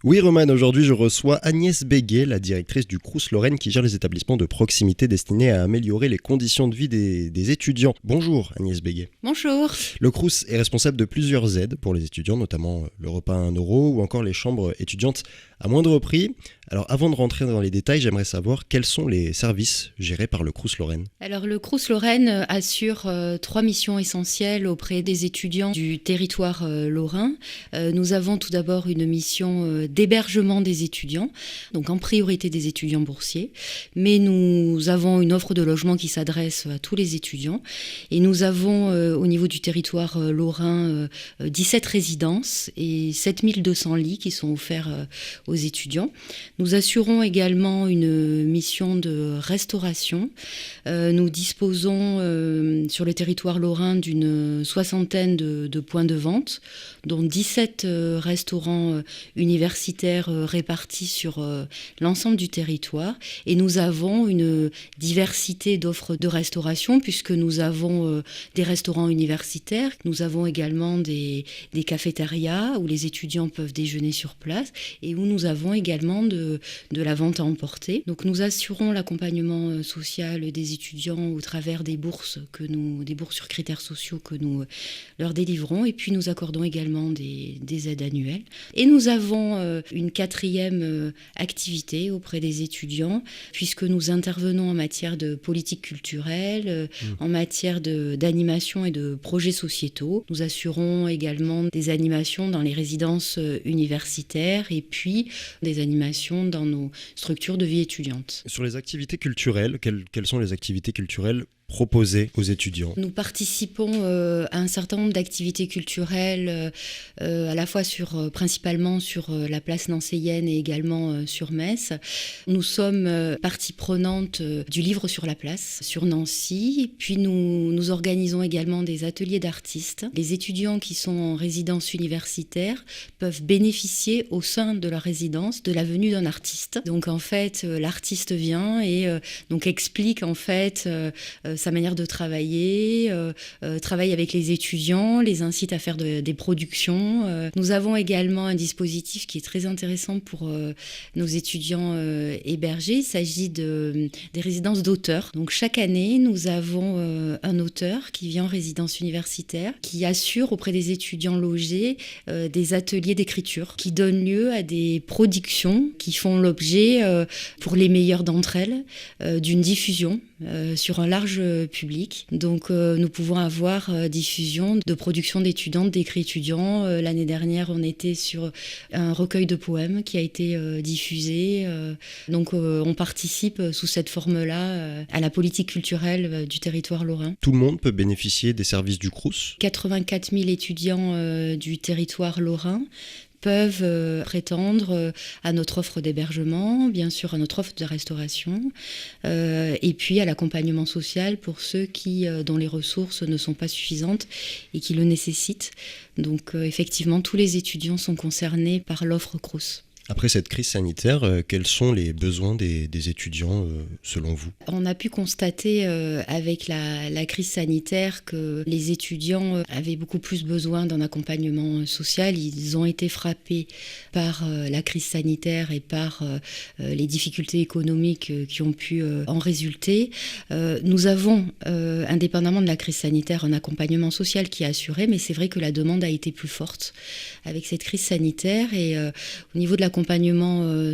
Oui, Roman, aujourd'hui je reçois Agnès Béguet, la directrice du Crous Lorraine qui gère les établissements de proximité destinés à améliorer les conditions de vie des étudiants. Bonjour Agnès Béguet. Bonjour. Le Crous est responsable de plusieurs aides pour les étudiants, notamment le repas à 1 € ou encore les chambres étudiantes à moindre prix. Alors avant de rentrer dans les détails, j'aimerais savoir quels sont les services gérés par le Crous Lorraine. Alors le Crous Lorraine assure 3 missions essentielles auprès des étudiants du territoire lorrain. Nous avons tout d'abord une mission d'hébergement des étudiants, donc en priorité des étudiants boursiers. Mais nous avons une offre de logement qui s'adresse à tous les étudiants. Et nous avons au niveau du territoire lorrain 17 résidences et 7200 lits qui sont offerts aux étudiants. Nous assurons également une mission de restauration. Nous disposons sur le territoire lorrain d'une soixantaine de points de vente, dont 17 restaurants universitaires répartis sur l'ensemble du territoire. Et nous avons une diversité d'offres de restauration puisque nous avons des restaurants universitaires. Nous avons également des cafétérias où les étudiants peuvent déjeuner sur place et où nous avons également de la vente à emporter. Donc nous assurons l'accompagnement social des étudiants au travers des bourses sur critères sociaux que nous leur délivrons et puis nous accordons également des aides annuelles. Et nous avons une quatrième activité auprès des étudiants puisque nous intervenons en matière de politique culturelle, en matière d'animation et de projets sociétaux. Nous assurons également des animations dans les résidences universitaires et puis des animations dans nos structures de vie étudiante. Sur les activités culturelles, quelles sont les activités culturelles proposées aux étudiants? Nous participons à un certain nombre d'activités culturelles, à la fois principalement sur la place nancéienne et également sur Metz. Nous sommes partie prenante du livre sur la place, sur Nancy. Puis nous organisons également des ateliers d'artistes. Les étudiants qui sont en résidence universitaire peuvent bénéficier au sein de leur résidence de la venue d'un artiste. Donc en fait, l'artiste vient et donc explique en fait sa manière de travailler, travaille avec les étudiants, les incite à faire des productions. Nous avons également un dispositif qui est très intéressant pour nos étudiants hébergés. Il s'agit des résidences d'auteurs. Donc chaque année, nous avons un auteur qui vient en résidence universitaire, qui assure auprès des étudiants logés des ateliers d'écriture, qui donnent lieu à des productions qui font l'objet, pour les meilleures d'entre elles, d'une diffusion sur un large public. Donc nous pouvons avoir diffusion de productions d'étudiantes, d'écrits étudiants. L'année dernière, on était sur un recueil de poèmes qui a été diffusé. Donc on participe sous cette forme-là à la politique culturelle du territoire lorrain. Tout le monde peut bénéficier des services du Crous? 84 000 étudiants du territoire lorrain peuvent prétendre à notre offre d'hébergement, bien sûr à notre offre de restauration, et puis à l'accompagnement social pour ceux dont les ressources ne sont pas suffisantes et qui le nécessitent. Donc effectivement, tous les étudiants sont concernés par l'offre Crous. Après cette crise sanitaire, quels sont les besoins des étudiants selon vous? On a pu constater avec la crise sanitaire que les étudiants avaient beaucoup plus besoin d'un accompagnement social. Ils ont été frappés par la crise sanitaire et par les difficultés économiques qui ont pu en résulter. Nous avons, indépendamment de la crise sanitaire, un accompagnement social qui est assuré, mais c'est vrai que la demande a été plus forte avec cette crise sanitaire. Et au niveau de l'accompagnement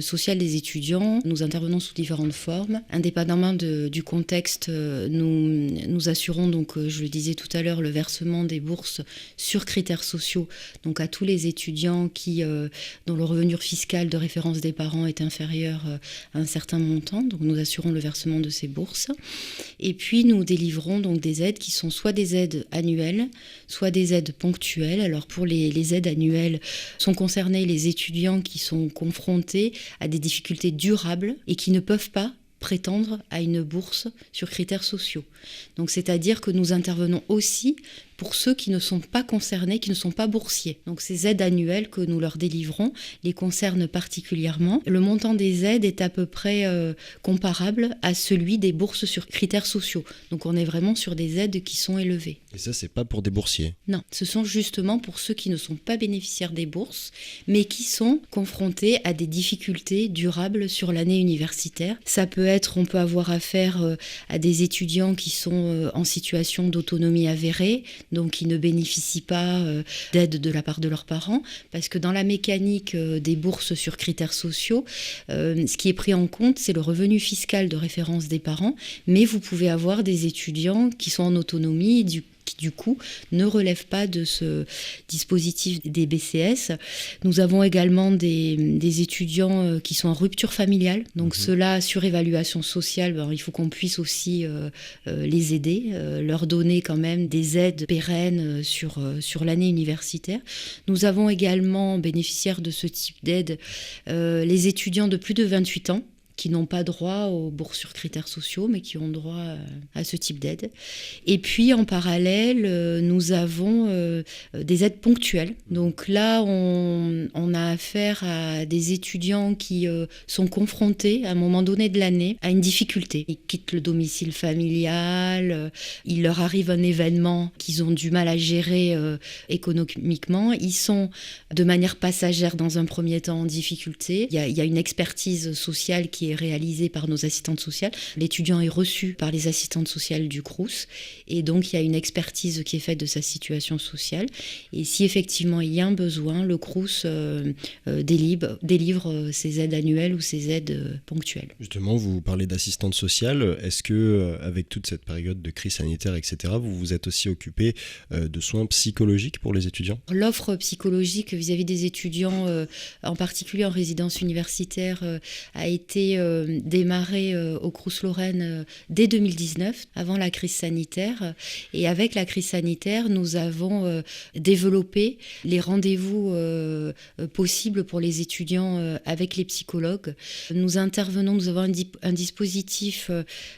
social des étudiants, nous intervenons sous différentes formes. Indépendamment du contexte, nous assurons, donc, je le disais tout à l'heure, le versement des bourses sur critères sociaux, donc à tous les étudiants dont le revenu fiscal de référence des parents est inférieur à un certain montant. Donc nous assurons le versement de ces bourses. Et puis nous délivrons donc des aides qui sont soit des aides annuelles, soit des aides ponctuelles. Alors pour les aides annuelles, sont concernés les étudiants qui sont confrontés à des difficultés durables et qui ne peuvent pas prétendre à une bourse sur critères sociaux. Donc c'est-à-dire que nous intervenons aussi pour ceux qui ne sont pas concernés, qui ne sont pas boursiers. Donc ces aides annuelles que nous leur délivrons les concernent particulièrement. Le montant des aides est à peu près comparable à celui des bourses sur critères sociaux. Donc on est vraiment sur des aides qui sont élevées. Et ça, c'est pas pour des boursiers? Non, ce sont justement pour ceux qui ne sont pas bénéficiaires des bourses, mais qui sont confrontés à des difficultés durables sur l'année universitaire. Ça peut être, on peut avoir affaire à des étudiants qui sont en situation d'autonomie avérée, donc qui ne bénéficient pas d'aide de la part de leurs parents, parce que dans la mécanique des bourses sur critères sociaux, ce qui est pris en compte, c'est le revenu fiscal de référence des parents, mais vous pouvez avoir des étudiants qui sont en autonomie, qui du coup ne relèvent pas de ce dispositif des BCS. Nous avons également des étudiants qui sont en rupture familiale, donc ceux-là, sur évaluation sociale, il faut qu'on puisse aussi les aider, leur donner quand même des aides pérennes sur l'année universitaire. Nous avons également, bénéficiaires de ce type d'aide, les étudiants de plus de 28 ans, qui n'ont pas droit aux bourses sur critères sociaux, mais qui ont droit à ce type d'aide. Et puis, en parallèle, nous avons des aides ponctuelles. Donc là, on a affaire à des étudiants qui sont confrontés, à un moment donné de l'année, à une difficulté. Ils quittent le domicile familial, il leur arrive un événement qu'ils ont du mal à gérer économiquement. Ils sont, de manière passagère, dans un premier temps, en difficulté. Il y a une expertise sociale qui est réalisée par nos assistantes sociales. L'étudiant est reçu par les assistantes sociales du Crous et donc il y a une expertise qui est faite de sa situation sociale. Et si effectivement il y a un besoin, le Crous délivre ses aides annuelles ou ses aides ponctuelles. Justement, vous parlez d'assistante sociale. Est-ce que, avec toute cette période de crise sanitaire, etc., vous vous êtes aussi occupé de soins psychologiques pour les étudiants? L'offre psychologique vis-à-vis des étudiants, en particulier en résidence universitaire, a été démarrée au Crous Lorraine dès 2019, avant la crise sanitaire. Et avec la crise sanitaire, nous avons développé les rendez-vous possibles pour les étudiants avec les psychologues. Nous avons un dispositif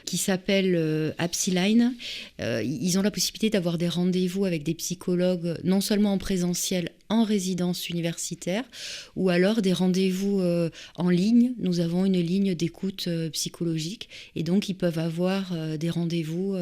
qui s'appelle Apsiline. Ils ont la possibilité d'avoir des rendez-vous avec des psychologues, non seulement en présentiel, en résidence universitaire, ou alors des rendez-vous en ligne. Nous avons une ligne d'écoute psychologique et donc ils peuvent avoir des rendez-vous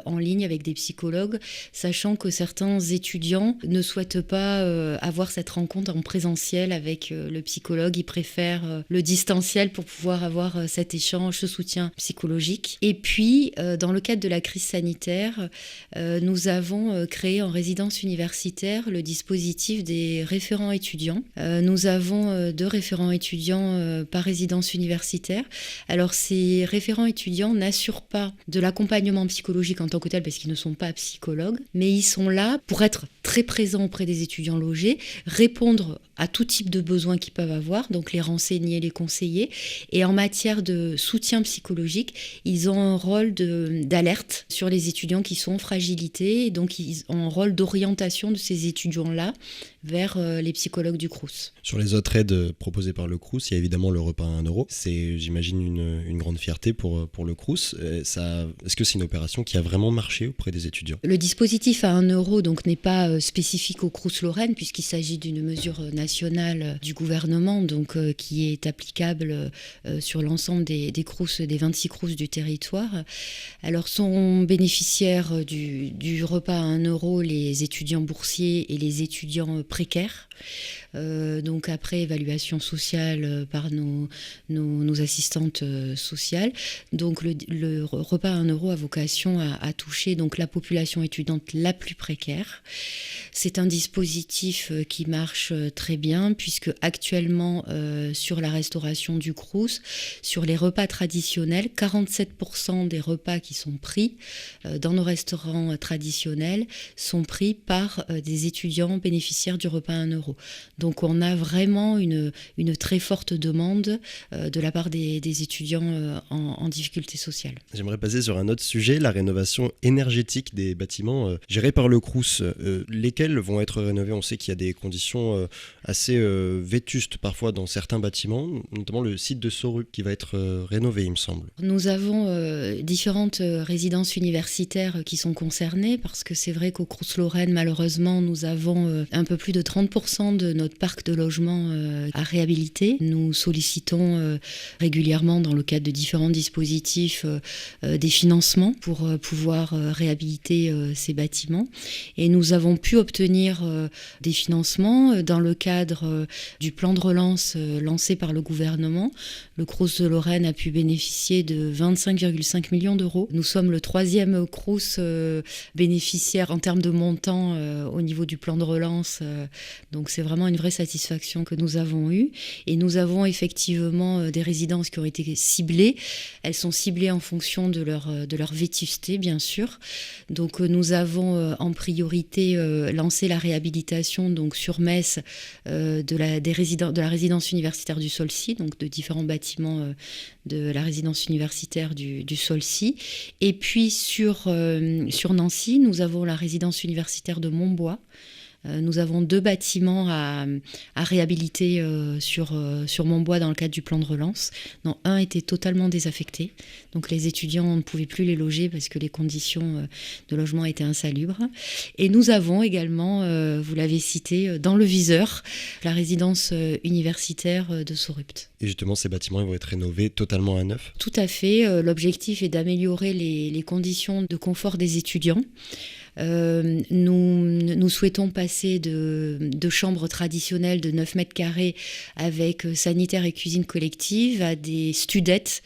en ligne avec des psychologues, sachant que certains étudiants ne souhaitent pas avoir cette rencontre en présentiel avec le psychologue. Ils préfèrent le distanciel pour pouvoir avoir cet échange, ce soutien psychologique. Et puis, dans le cadre de la crise sanitaire, nous avons créé en résidence universitaire le dispositif des référents étudiants. Nous avons 2 référents étudiants par résidence universitaire. Alors ces référents étudiants n'assurent pas de l'accompagnement psychologique en tant que tel parce qu'ils ne sont pas psychologues, mais ils sont là pour être très présents auprès des étudiants logés, répondre à tout type de besoins qu'ils peuvent avoir, donc les renseigner, les conseiller. Et en matière de soutien psychologique, ils ont un rôle d'alerte sur les étudiants qui sont en fragilité, et donc ils ont un rôle d'orientation de ces étudiants-là vers les psychologues du Crous. Sur les autres aides proposées par le Crous, il y a évidemment le repas à 1 euro. C'est, j'imagine, une grande fierté pour le Crous. Est-ce que c'est une opération qui a vraiment marché auprès des étudiants? Le dispositif à 1 euro donc, n'est pas spécifique au Crous Lorraine, puisqu'il s'agit d'une mesure nationale du gouvernement, donc, qui est applicable sur l'ensemble des Crous, des 26 Crous du territoire. Alors sont bénéficiaires du repas à 1 euro les étudiants boursiers et les étudiants précaires. Donc après évaluation sociale par nos assistantes sociales. Donc le repas à 1 euro a vocation à toucher donc la population étudiante la plus précaire. C'est un dispositif qui marche très bien puisque actuellement sur la restauration du Crous, sur les repas traditionnels, 47% des repas qui sont pris dans nos restaurants traditionnels sont pris par des étudiants bénéficiaires du repas à 1 euro. euros. Donc on a vraiment une très forte demande de la part des étudiants en difficulté sociale. J'aimerais passer sur un autre sujet, la rénovation énergétique des bâtiments gérés par le Crous. Lesquels vont être rénovés? On sait qu'il y a des conditions assez vétustes parfois dans certains bâtiments, notamment le site de Sorup qui va être rénové, il me semble. Nous avons différentes résidences universitaires qui sont concernées, parce que c'est vrai qu'au Crous-Lorraine, malheureusement, nous avons un peu plus de 30% de notre parc de logements à réhabiliter. Nous sollicitons régulièrement, dans le cadre de différents dispositifs, des financements pour pouvoir réhabiliter ces bâtiments. Et nous avons pu obtenir des financements dans le cadre du plan de relance lancé par le gouvernement. Le Crous de Lorraine a pu bénéficier de 25,5 millions d'euros. Nous sommes le 3e Crous bénéficiaire en termes de montant au niveau du plan de relance. Donc c'est vraiment une vraie satisfaction que nous avons eue. Et nous avons effectivement des résidences qui ont été ciblées. Elles sont ciblées en fonction de leur vétusté, bien sûr. Donc nous avons en priorité lancé la réhabilitation donc, sur Metz de la résidence universitaire du Solcy, donc de différents bâtiments de la résidence universitaire du Solcy. Et puis sur Nancy, nous avons la résidence universitaire de Montbois. Nous avons 2 bâtiments à réhabiliter sur Montbois dans le cadre du plan de relance. Non, un était totalement désaffecté, donc les étudiants ne pouvaient plus les loger parce que les conditions de logement étaient insalubres. Et nous avons également, vous l'avez cité, dans le viseur, la résidence universitaire de Sorupt. Et justement, ces bâtiments ils vont être rénovés totalement à neuf? Tout à fait. L'objectif est d'améliorer les conditions de confort des étudiants. Nous souhaitons passer de chambres traditionnelles de 9 mètres carrés avec sanitaire et cuisine collective à des studettes.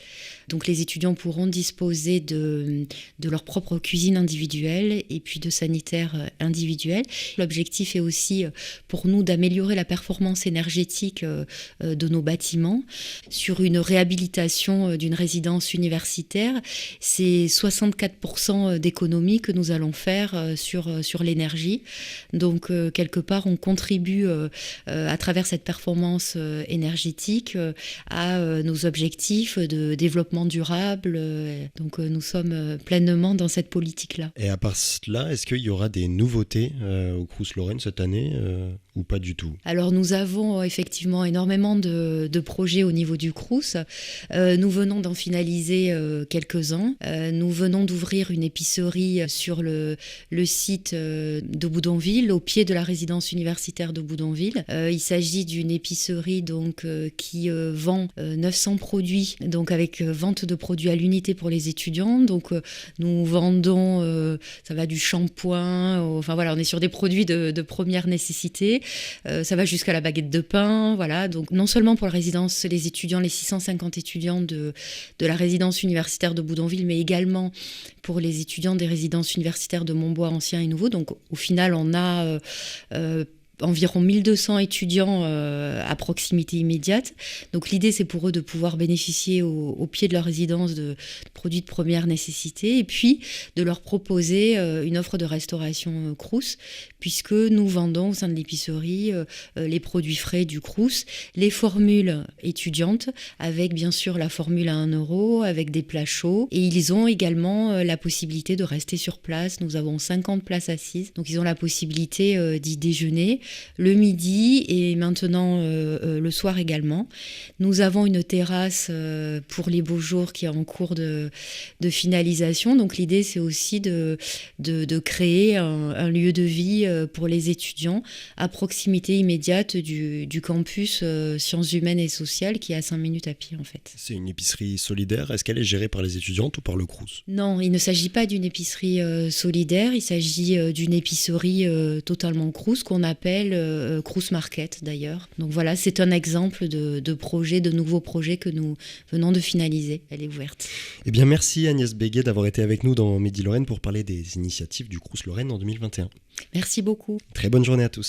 Donc les étudiants pourront disposer de leur propre cuisine individuelle et puis de sanitaires individuels. L'objectif est aussi pour nous d'améliorer la performance énergétique de nos bâtiments. Sur une réhabilitation d'une résidence universitaire, c'est 64% d'économie que nous allons faire sur l'énergie. Donc quelque part, on contribue à travers cette performance énergétique à nos objectifs de développement durable. Donc nous sommes pleinement dans cette politique-là. Et à part cela, est-ce qu'il y aura des nouveautés au Crous-Lorraine cette année ou pas du tout? Alors nous avons effectivement énormément de projets au niveau du Crous. Nous venons d'en finaliser quelques-uns. Nous venons d'ouvrir une épicerie sur le site de Boudonville, au pied de la résidence universitaire de Boudonville. Il s'agit d'une épicerie donc, qui vend 900 produits, donc avec vente de produits à l'unité pour les étudiants. Donc nous vendons, ça va du shampoing, enfin voilà, on est sur des produits de première nécessité. Ça va jusqu'à la baguette de pain, voilà. Donc non seulement pour la résidence, les étudiants, les 650 étudiants de la résidence universitaire de Boudonville, mais également pour les étudiants des résidences universitaires de Montbois ancien et nouveau. Donc au final, on a environ 1200 étudiants à proximité immédiate. Donc l'idée, c'est pour eux de pouvoir bénéficier au pied de leur résidence de produits de première nécessité et puis de leur proposer une offre de restauration Crous, puisque nous vendons au sein de l'épicerie les produits frais du Crous, les formules étudiantes, avec bien sûr la formule à 1 euro, avec des plats chauds. Et ils ont également la possibilité de rester sur place. Nous avons 50 places assises, donc ils ont la possibilité d'y déjeuner le midi et maintenant le soir également. Nous avons une terrasse pour les beaux jours qui est en cours de finalisation. Donc l'idée, c'est aussi de créer un lieu de vie pour les étudiants à proximité immédiate du campus sciences humaines et sociales qui est à 5 minutes à pied en fait. C'est une épicerie solidaire. Est-ce qu'elle est gérée par les étudiantes ou par le Crous? Non, il ne s'agit pas d'une épicerie solidaire. Il s'agit d'une épicerie totalement Crous qu'on appelle Crous Market d'ailleurs. Donc voilà, c'est un exemple de projet, de nouveaux projets que nous venons de finaliser. Elle est ouverte. Eh bien merci Agnès Béguet d'avoir été avec nous dans Midi Lorraine pour parler des initiatives du Crous Lorraine en 2021. Merci beaucoup. Très bonne journée à tous.